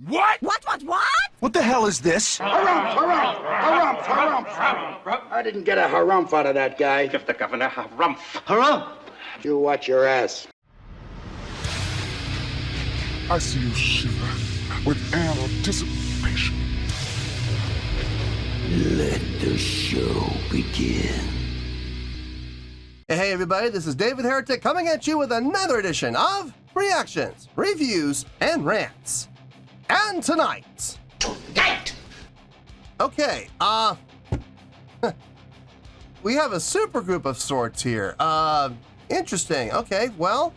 What? What? What the hell is this? Harumph. I didn't get a harumph out of that guy. Give the governor harumph. Harumph! You watch your ass. I see you shiver with anticipation. Let the show begin. Hey everybody, this is David Heretic coming at you with another edition of Reactions, Reviews, and Rants. And tonight... Okay, we have a supergroup of sorts here. Interesting. Okay, well,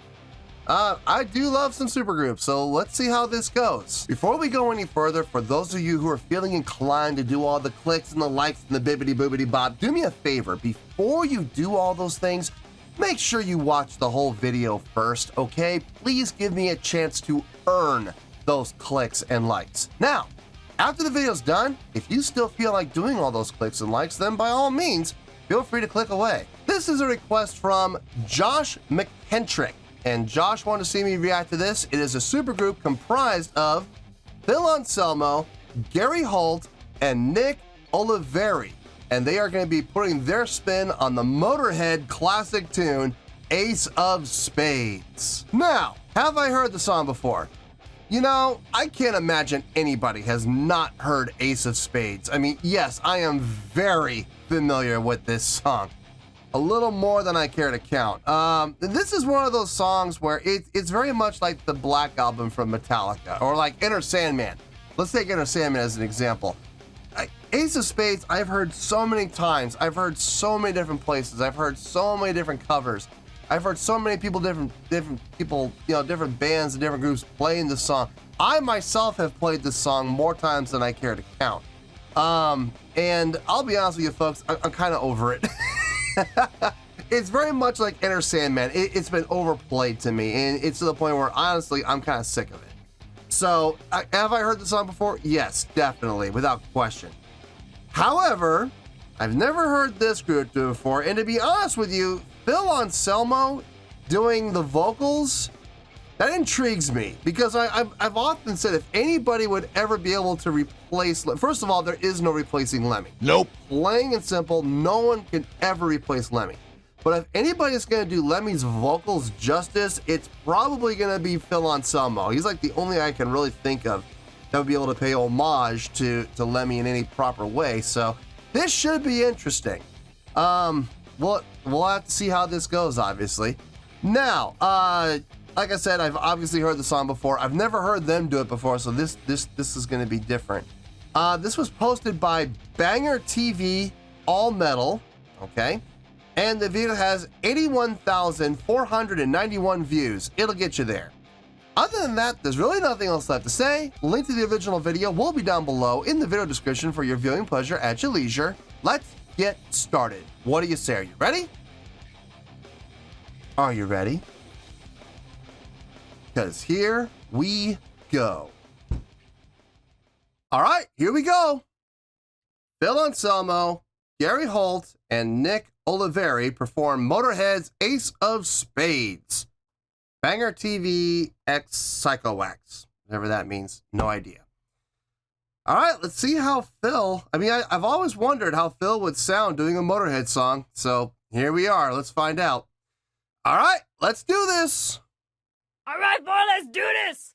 I do love some supergroups, so let's see how this goes. Before we go any further, for those of you who are feeling inclined to do all the clicks and the likes and the bibbity boobity bop, do me a favor. Before you do all those things, make sure you watch the whole video first, okay? Please give me a chance to earn those clicks and likes. Now, after the video's done, if you still feel like doing all those clicks and likes, then by all means, feel free to click away. This is a request from Josh McKentrick, and Josh wanted to see me react to this. It is a supergroup comprised of Phil Anselmo, Gary Holt, and Nick Oliveri, and they are going to be putting their spin on the Motorhead classic tune, Ace of Spades. Now, have I heard the song before? You know, I can't imagine anybody has not heard Ace of Spades. I mean, yes, I am very familiar with this song. A little more than I care to count. This is one of those songs where it's very much like the Black Album from Metallica, or like Enter Sandman. Let's take Enter Sandman as an example. Ace of Spades, I've heard so many times. I've heard so many different places. I've heard so many different covers. I've heard so many people, different people, you know, different bands and different groups playing this song. I myself have played this song more times than I care to count. And I'll be honest with you folks, I'm kind of over it. It's very much like Enter Sandman. It's been overplayed to me, and it's to the point where honestly, I'm kind of sick of it. So, have I heard the song before? Yes, definitely, without question. However, I've never heard this group do it before, and to be honest with you, Phil Anselmo doing the vocals, that intrigues me, because I've often said if anybody would ever be able to replace, first of all, there is no replacing Lemmy. Nope. Plain and simple, no one can ever replace Lemmy. But if anybody's going to do Lemmy's vocals justice, it's probably going to be Phil Anselmo. He's like the only I can really think of that would be able to pay homage to Lemmy in any proper way. So this should be interesting. We'll have to see how this goes, obviously. Now, like I said, I've obviously heard the song before. I've never heard them do it before, so this is going to be different. This was posted by Banger TV All Metal, okay? And the video has 81,491 views. It'll get you there. Other than that, there's really nothing else left to say. Link to the original video will be down below in the video description for your viewing pleasure at your leisure. Let's get started. What do you say? Are you ready? Are you ready? Because here we go. All right, here we go. Phil Anselmo, Gary Holt, and Nick Oliveri perform Motorhead's Ace of Spades. Banger TV X Psycho Wax. Whatever that means, no idea. All right, let's see how Phil, I've always wondered how Phil would sound doing a Motorhead song, so here we are. Let's find out. All right, let's do this. All right, boy, let's do this.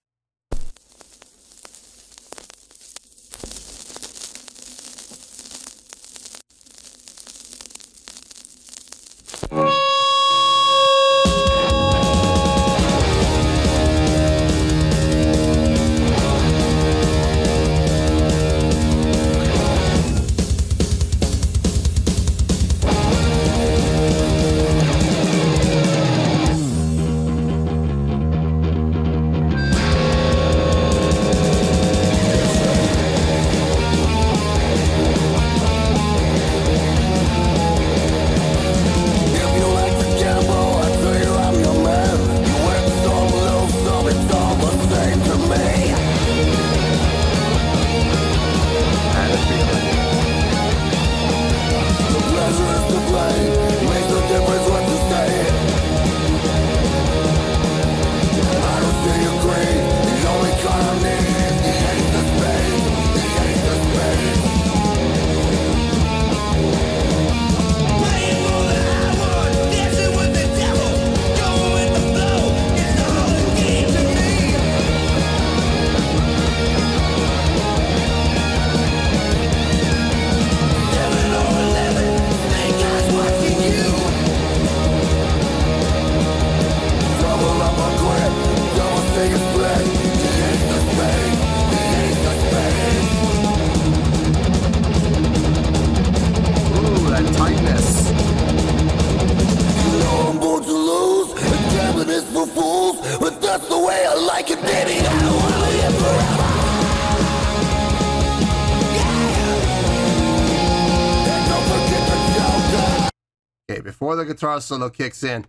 before the guitar solo kicks in.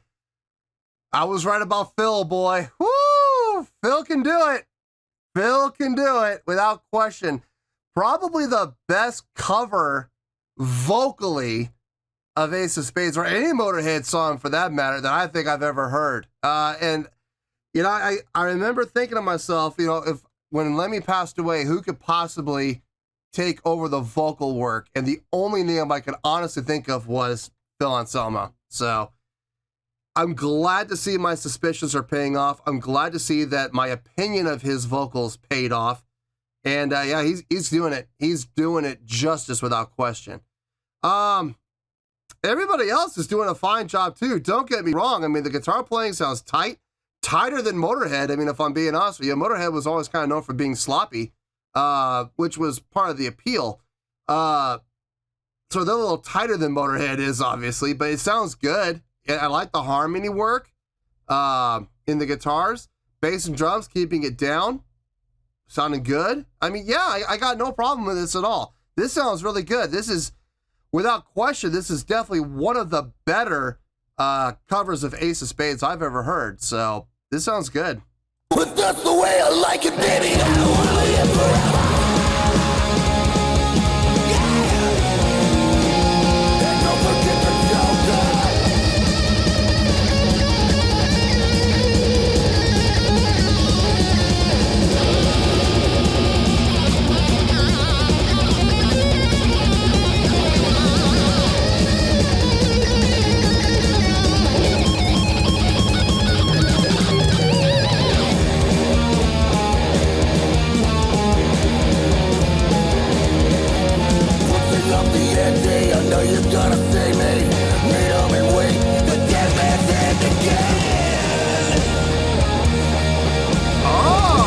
I was right about Phil, boy. Woo! Phil can do it. Phil can do it without question. Probably the best cover vocally of Ace of Spades, or any Motorhead song for that matter, that I think I've ever heard. And, you know, I remember thinking to myself, you know, if when Lemmy passed away, who could possibly take over the vocal work? And the only name I could honestly think of was Phil Anselmo. So I'm glad to see my suspicions are paying off. I'm glad to see that my opinion of his vocals paid off. And yeah, he's doing it. He's doing it justice without question. Everybody else is doing a fine job too. Don't get me wrong. I mean, the guitar playing sounds tighter than Motorhead. I mean, if I'm being honest with you, Motorhead was always kind of known for being sloppy, which was part of the appeal. So they're a little tighter than Motorhead is, obviously, but it sounds good. I like the harmony work in the guitars. Bass and drums, keeping it down, sounding good. I mean, yeah, I got no problem with this at all. This sounds really good. This is, without question, this is definitely one of the better covers of Ace of Spades I've ever heard. So this sounds good. But that's the way I like it, baby. I wanna live forever. And don't forget the Joker. I know you're gonna see me. Read on and wait. The dead man's hand again. Oh!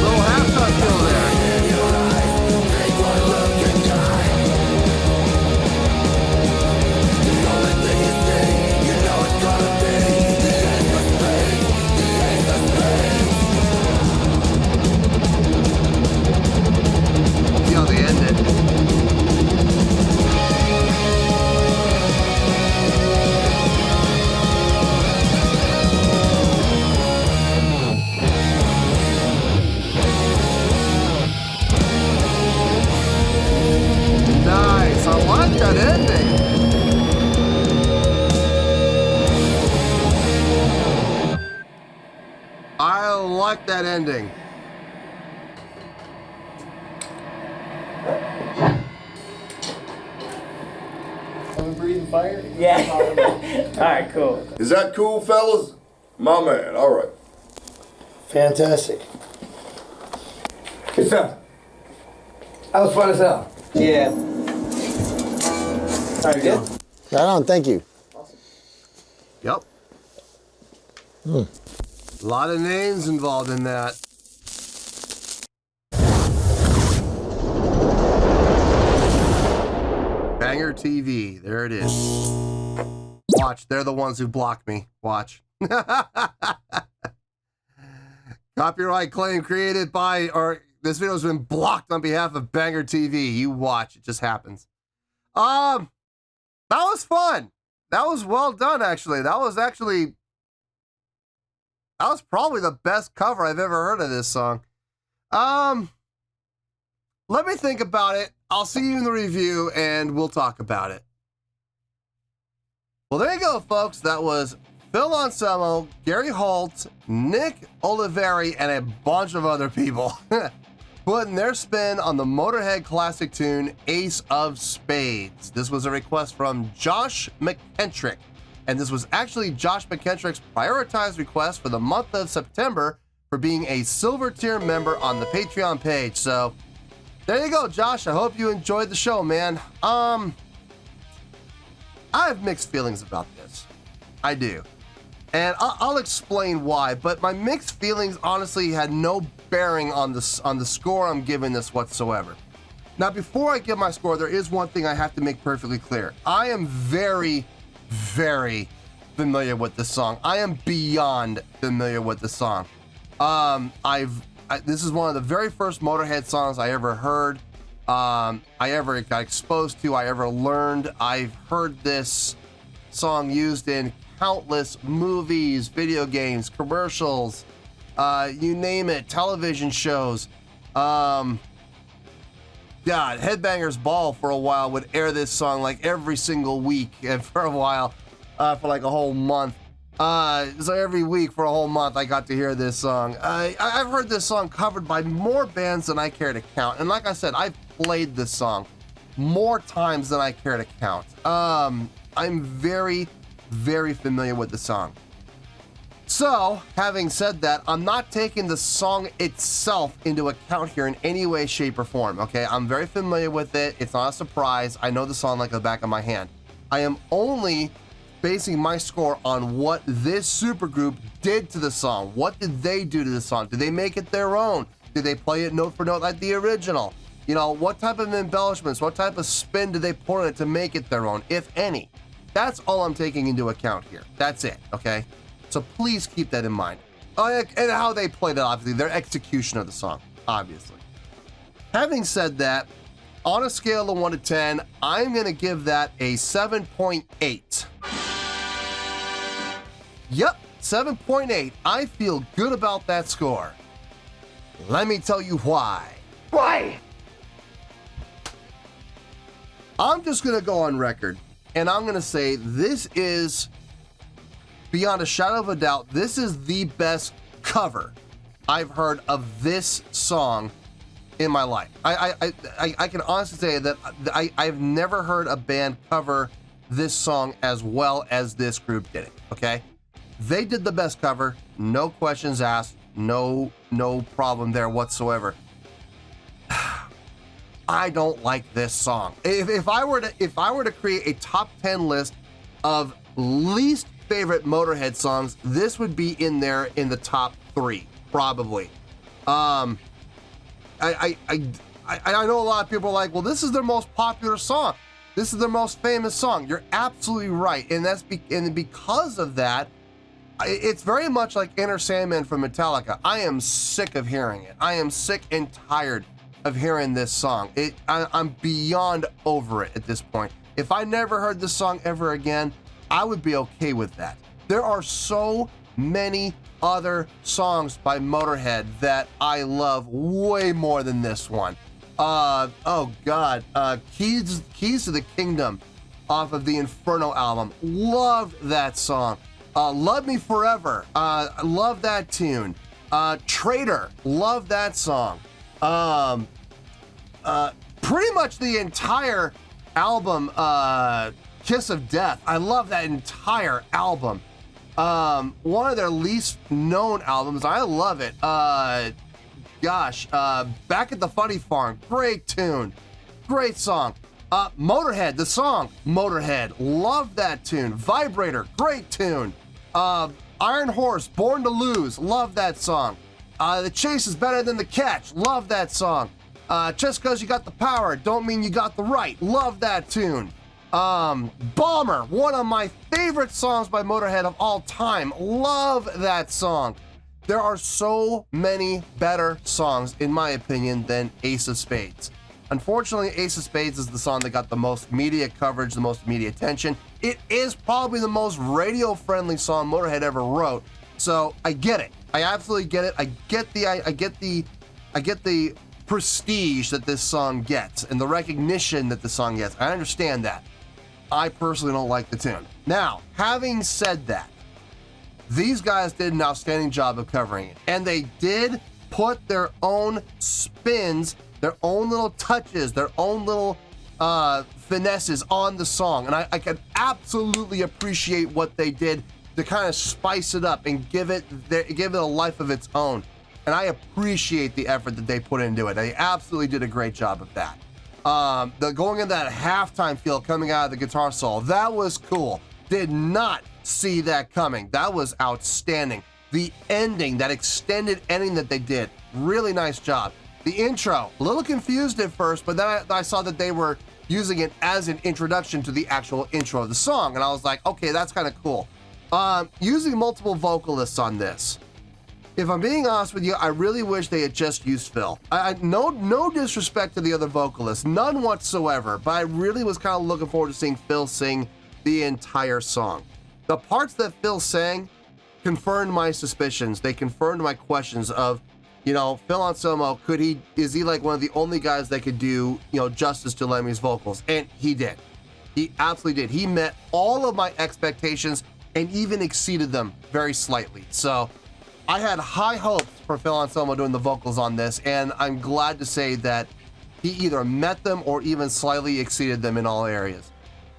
Little halftime feel there. In your eyes, take one look and die. The only thing you see, you know it's gonna be the Ace of Spades, the Ace of Spades. See how they ended. Nice, I like that ending. I like that ending. Breathing fire? Yeah. All right, cool. Is that cool, fellas? My man, all right. Fantastic. Good stuff. That was fun as hell. Yeah. All right, good. Right on, thank you. Yep. A lot of names involved in that. Banger TV, there it is. Watch, they're the ones who blocked me. Watch. Copyright claim created by, or this video has been blocked on behalf of Banger TV. You watch, it just happens. That was fun. That was well done, actually. That was probably the best cover I've ever heard of this song. Let me think about it. I'll see you in the review and we'll talk about it. Well, there you go, folks. That was Phil Anselmo, Gary Holt, Nick Oliveri, and a bunch of other people putting their spin on the Motorhead classic tune Ace of Spades. This was a request from Josh McKentrick, and this was actually Josh McKentrick's prioritized request for the month of September for being a silver tier member on the Patreon page. So there you go, Josh. I hope you enjoyed the show, man. I have mixed feelings about this. I do. And I'll explain why, but my mixed feelings honestly had no bearing on the score I'm giving this whatsoever. Now, before I give my score, there is one thing I have to make perfectly clear. I am very, very familiar with this song. I am beyond familiar with the song. This is one of the very first Motorhead songs I ever heard. I ever got exposed to, I ever learned. I've heard this song used in countless movies, video games, commercials, you name it, television shows. God, Headbangers Ball for a while would air this song like every single week, and for a while, for like a whole month. So every week for a whole month, I got to hear this song. I've heard this song covered by more bands than I care to count. And like I said, I've played this song more times than I care to count. I'm very, very familiar with the song. So, having said that, I'm not taking the song itself into account here in any way, shape, or form, okay? I'm very familiar with it. It's not a surprise. I know the song like the back of my hand. I am only basing my score on what this supergroup did to the song. What did they do to the song? Did they make it their own? Did they play it note for note like the original? You know, what type of embellishments, what type of spin did they put on it to make it their own, if any? That's all I'm taking into account here. That's it, okay? So please keep that in mind. Oh, and how they played it, obviously, their execution of the song, obviously. Having said that, on a scale of 1 to 10, I'm gonna give that a 7.8. Yep, 7.8. I feel good about that score. Let me tell you why. Why? I'm just gonna go on record, and I'm gonna say this is, beyond a shadow of a doubt, this is the best cover I've heard of this song in my life. I can honestly say that I've never heard a band cover this song as well as this group did it, okay? They did the best cover, no questions asked, no problem there whatsoever. I don't like this song. If I were to create a top 10 list of least favorite Motorhead songs, this would be in there in the top 3, probably. I know a lot of people are like, well, this is their most popular song. This is their most famous song. You're absolutely right, and because of that, it's very much like Enter Sandman from Metallica. I am sick of hearing it. I am sick and tired of hearing this song. I'm beyond over it at this point. If I never heard this song ever again, I would be okay with that. There are so many other songs by Motorhead that I love way more than this one. Oh God, Keys to the Kingdom off of the Inferno album. Loved that song. Love Me Forever. Love that tune. Traitor. Love that song. Pretty much the entire album, Kiss of Death. I love that entire album. One of their least known albums. I love it. Back at the Funny Farm. Great tune. Great song. Motorhead, the song Motorhead. Love that tune. Vibrator. Great tune. Iron Horse, Born to Lose. Love that song. The Chase is Better Than the Catch. Love that song. Just Cause You Got the Power don't mean you got the right. Love that tune. Bomber, one of my favorite songs by Motorhead of all time. Love that song. There are so many better songs, in my opinion, than Ace of Spades. Unfortunately, Ace of Spades is the song that got the most media coverage, the most media attention. It is probably the most radio-friendly song Motorhead ever wrote. So I get it. I absolutely get it. I get the prestige that this song gets and the recognition that the song gets. I understand that. I personally don't like the tune. Now, having said that, these guys did an outstanding job of covering it, and they did put their own spins, their own little touches, their own little finesses on the song, and I can absolutely appreciate what they did to kind of spice it up and give it a life of its own. And I appreciate the effort that they put into it. They absolutely did a great job of that. The going in that halftime feel coming out of the guitar solo, that was cool. Did not see that coming. That was outstanding. The ending, that extended ending that they did, really nice job. The intro, a little confused at first, but then I saw that they were using it as an introduction to the actual intro of the song, and I was like, okay, that's kind of cool. Using multiple vocalists on this. If I'm being honest with you, I really wish they had just used Phil. No disrespect to the other vocalists, none whatsoever, but I really was kind of looking forward to seeing Phil sing the entire song. The parts that Phil sang confirmed my suspicions. They confirmed my questions of, you know, Phil Anselmo, is he like one of the only guys that could do, you know, justice to Lemmy's vocals? And he did. He absolutely did. He met all of my expectations and even exceeded them very slightly. So I had high hopes for Phil Anselmo doing the vocals on this, and I'm glad to say that he either met them or even slightly exceeded them in all areas.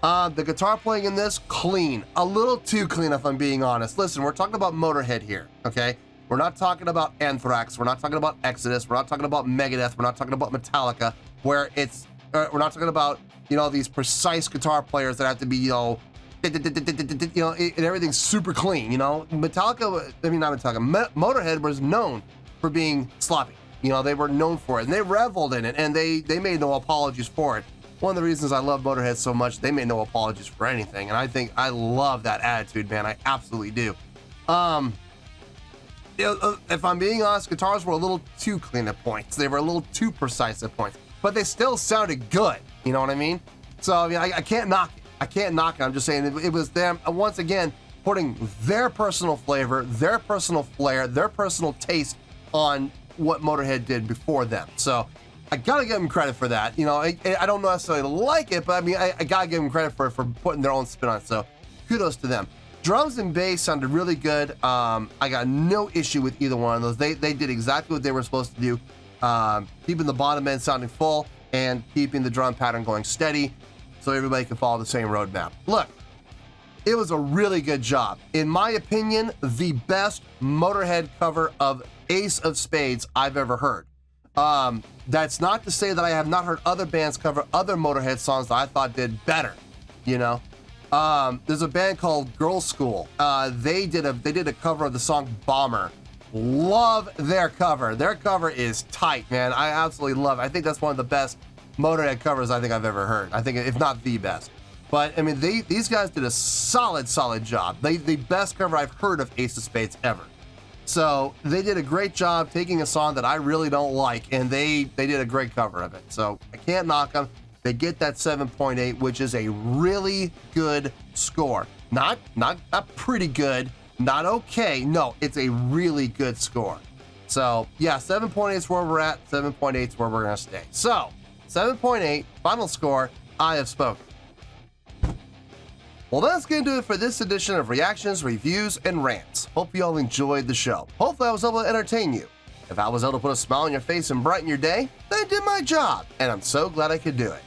The guitar playing in this, clean. A little too clean if I'm being honest. Listen, we're talking about Motorhead here, okay? We're not talking about Anthrax. We're not talking about Exodus. We're not talking about Megadeth. We're not talking about Metallica, where we're not talking about, you know, these precise guitar players that have to be, you know, and everything's super clean, you know? Motorhead was known for being sloppy. You know, they were known for it, and they reveled in it, and they made no apologies for it. One of the reasons I love Motorhead so much, they made no apologies for anything, and I think I love that attitude, man. I absolutely do. If I'm being honest, guitars were a little too clean at points. They were a little too precise at points, but they still sounded good. You know what I mean? So I mean, I can't knock it. I can't knock it. I'm just saying it was them once again putting their personal flavor, their personal flair, their personal taste on what Motorhead did before them. So I gotta give them credit for that. You know, I don't necessarily like it, but I mean, I gotta give them credit for putting their own spin on it. So kudos to them. Drums and bass sounded really good. I got no issue with either one of those. They did exactly what they were supposed to do, keeping the bottom end sounding full and keeping the drum pattern going steady so everybody can follow the same roadmap. Look, it was a really good job. In my opinion, the best Motorhead cover of Ace of Spades I've ever heard. That's not to say that I have not heard other bands cover other Motorhead songs that I thought did better, you know? There's a band called Girls School. They did a cover of the song Bomber. Love their cover. Their cover is tight, man. I absolutely love it. I think that's one of the best Motorhead covers I think I've ever heard. I think, if not the best. But I mean, these guys did a solid job. The best cover I've heard of Ace of Spades ever. So they did a great job taking a song that I really don't like, and they did a great cover of it. So I can't knock them. They get that 7.8, which is a really good score. Not pretty good, not okay. No, it's a really good score. So yeah, 7.8 is where we're at. 7.8 is where we're gonna stay. So 7.8, final score. I have spoken. Well, that's going to do it for this edition of Reactions, Reviews, and Rants. Hope you all enjoyed the show. Hopefully I was able to entertain you. If I was able to put a smile on your face and brighten your day, then I did my job, and I'm so glad I could do it.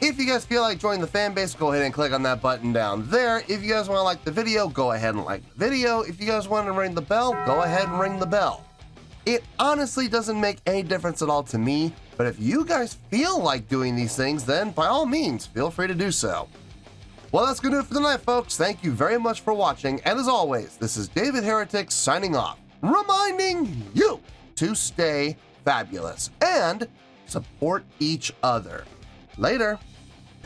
If you guys feel like joining the fan base, go ahead and click on that button down there. If you guys want to like the video, go ahead and like the video. If you guys want to ring the bell, go ahead and ring the bell. It honestly doesn't make any difference at all to me, but if you guys feel like doing these things, then by all means, feel free to do so. Well, that's going to do it for tonight, folks. Thank you very much for watching, and as always, this is David Heretic signing off, reminding you to stay fabulous and support each other. Later.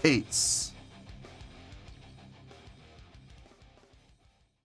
Peace.